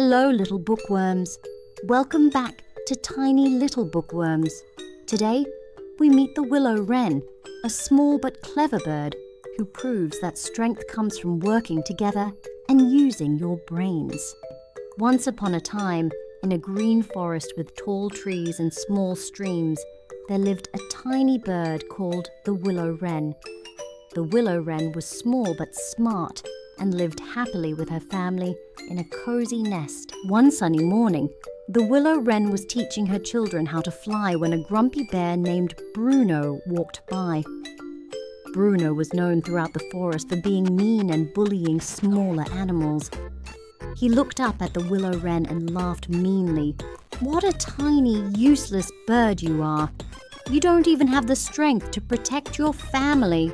Hello, little bookworms. Welcome back to Tiny Little Bookworms. Today, we meet the Willow Wren, a small but clever bird who proves that strength comes from working together and using your brains. Once upon a time, in a green forest with tall trees and small streams, there lived a tiny bird called the Willow Wren. The Willow Wren was small but smart and lived happily with her family in a cozy nest. One sunny morning, the Willow Wren was teaching her children how to fly when a grumpy bear named Bruno walked by. Bruno was known throughout the forest for being mean and bullying smaller animals. He looked up at the Willow Wren and laughed meanly. "What a tiny, useless bird you are! You don't even have the strength to protect your family."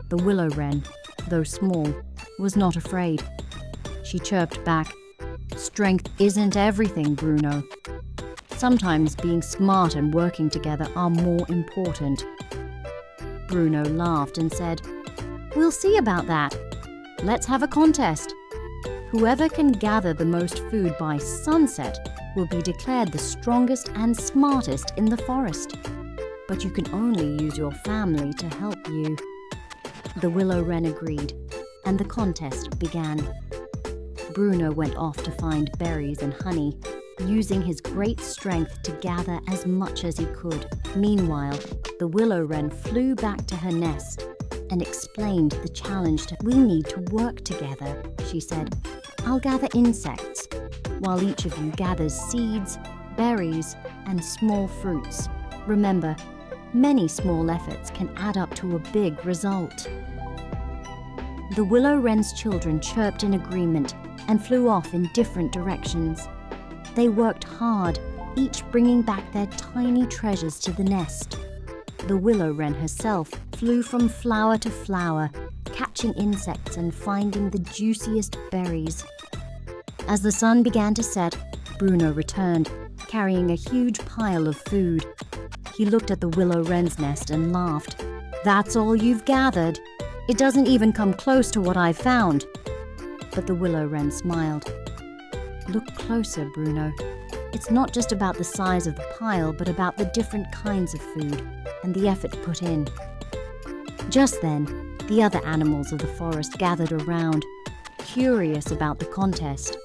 The Willow Wren, though small, was not afraid. She chirped back, "Strength isn't everything, Bruno. Sometimes being smart and working together are more important." Bruno laughed and said, "We'll see about that. Let's have a contest. Whoever can gather the most food by sunset will be declared the strongest and smartest in the forest. But you can only use your family to help you." The Willow Wren agreed, and the contest began. Bruno went off to find berries and honey, using his great strength to gather as much as he could. Meanwhile, the Willow Wren flew back to her nest and explained the challenge. "We need to work together," she said. "I'll gather insects, while each of you gathers seeds, berries, and small fruits. Remember, many small efforts can add up to a big result." The Willow Wren's children chirped in agreement and flew off in different directions. They worked hard, each bringing back their tiny treasures to the nest. The Willow Wren herself flew from flower to flower, catching insects and finding the juiciest berries. As the sun began to set, Bruno returned, carrying a huge pile of food. He looked at the Willow Wren's nest and laughed. "That's all you've gathered? It doesn't even come close to what I found." But the Willow Wren smiled. "Look closer, Bruno. It's not just about the size of the pile, but about the different kinds of food and the effort put in." Just then, the other animals of the forest gathered around, curious about the contest.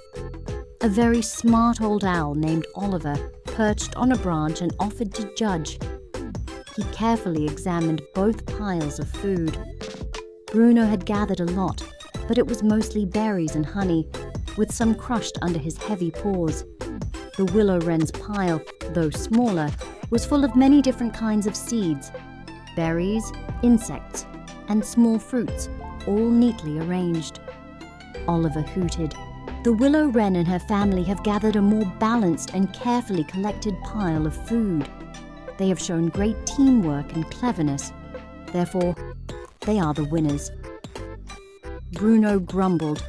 A very smart old owl named Oliver perched on a branch and offered to judge. He carefully examined both piles of food. Bruno had gathered a lot, but it was mostly berries and honey, with some crushed under his heavy paws. The Willow Wren's pile, though smaller, was full of many different kinds of seeds, berries, insects, and small fruits, all neatly arranged. Oliver hooted. "The Willow Wren and her family have gathered a more balanced and carefully collected pile of food. They have shown great teamwork and cleverness. Therefore, they are the winners." Bruno grumbled,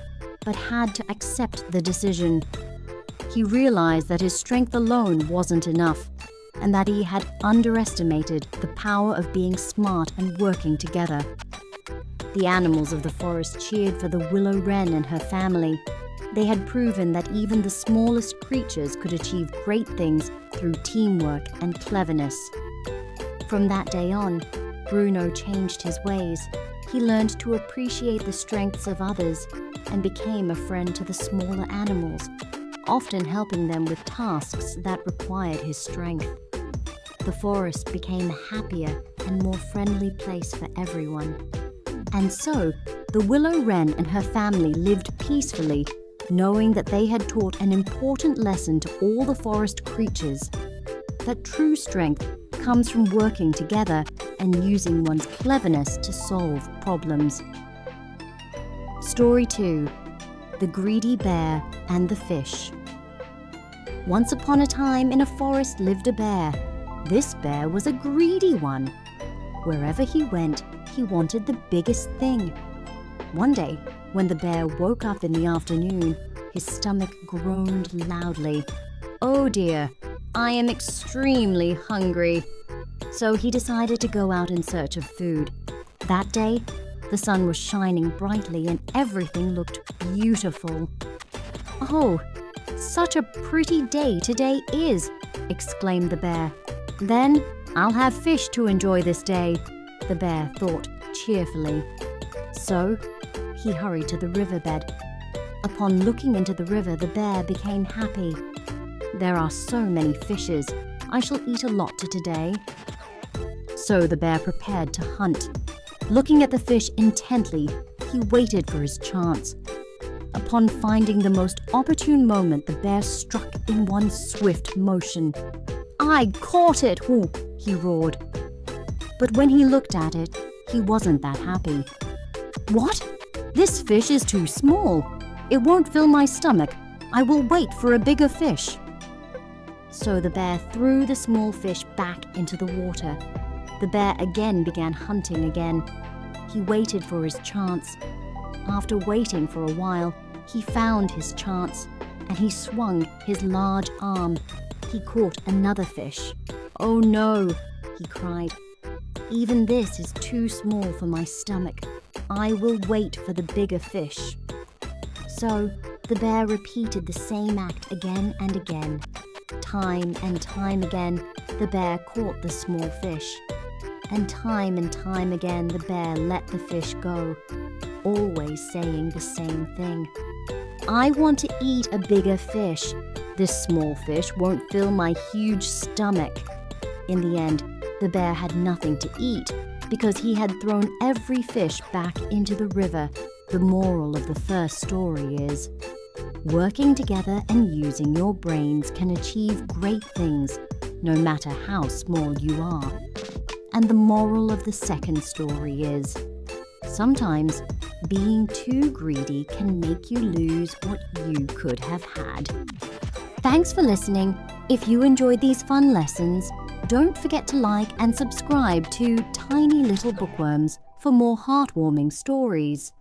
but had to accept the decision. He realized that his strength alone wasn't enough, and that he had underestimated the power of being smart and working together. The animals of the forest cheered for the Willow Wren and her family. They had proven that even the smallest creatures could achieve great things through teamwork and cleverness. From that day on, Bruno changed his ways. He learned to appreciate the strengths of others and became a friend to the smaller animals, often helping them with tasks that required his strength. The forest became a happier and more friendly place for everyone. And so, the Willow Wren and her family lived peacefully, knowing that they had taught an important lesson to all the forest creatures, that true strength comes from working together and using one's cleverness to solve problems. Story 2. The Greedy Bear and the Fish. Once upon a time in a forest lived a bear. This bear was a greedy one. Wherever he went, he wanted the biggest thing. One day, when the bear woke up in the afternoon, his stomach groaned loudly. "Oh dear, I am extremely hungry." So he decided to go out in search of food. That day, the sun was shining brightly and everything looked beautiful. "Oh, "Such a pretty day today is," exclaimed the bear. "Then I'll have fish to enjoy this day," the bear thought cheerfully. So he hurried to the riverbed. Upon looking into the river, the bear became happy. "There are so many fishes. I shall eat a lot today." So the bear prepared to hunt. Looking at the fish intently, he waited for his chance. Upon finding the most opportune moment, the bear struck in one swift motion. "I caught it!" he roared. But when he looked at it, he wasn't that happy. "What? This fish is too small. It won't fill my stomach. I will wait for a bigger fish." So the bear threw the small fish back into the water. The bear again began hunting again. He waited for his chance. After waiting for a while, he found his chance, and he swung his large arm. He caught another fish. "Oh no," he cried. "Even this is too small for my stomach. I will wait for the bigger fish." So the bear repeated the same act again and again. Time and time again, the bear caught the small fish. And time again, the bear let the fish go, always saying the same thing. "I want to eat a bigger fish. This small fish won't fill my huge stomach." In the end, the bear had nothing to eat because he had thrown every fish back into the river. The moral of the first story is, working together and using your brains can achieve great things, no matter how small you are. And the moral of the second story is, sometimes being too greedy can make you lose what you could have had. Thanks for listening. If you enjoyed these fun lessons, don't forget to like and subscribe to Tiny Little Bookworms for more heartwarming stories.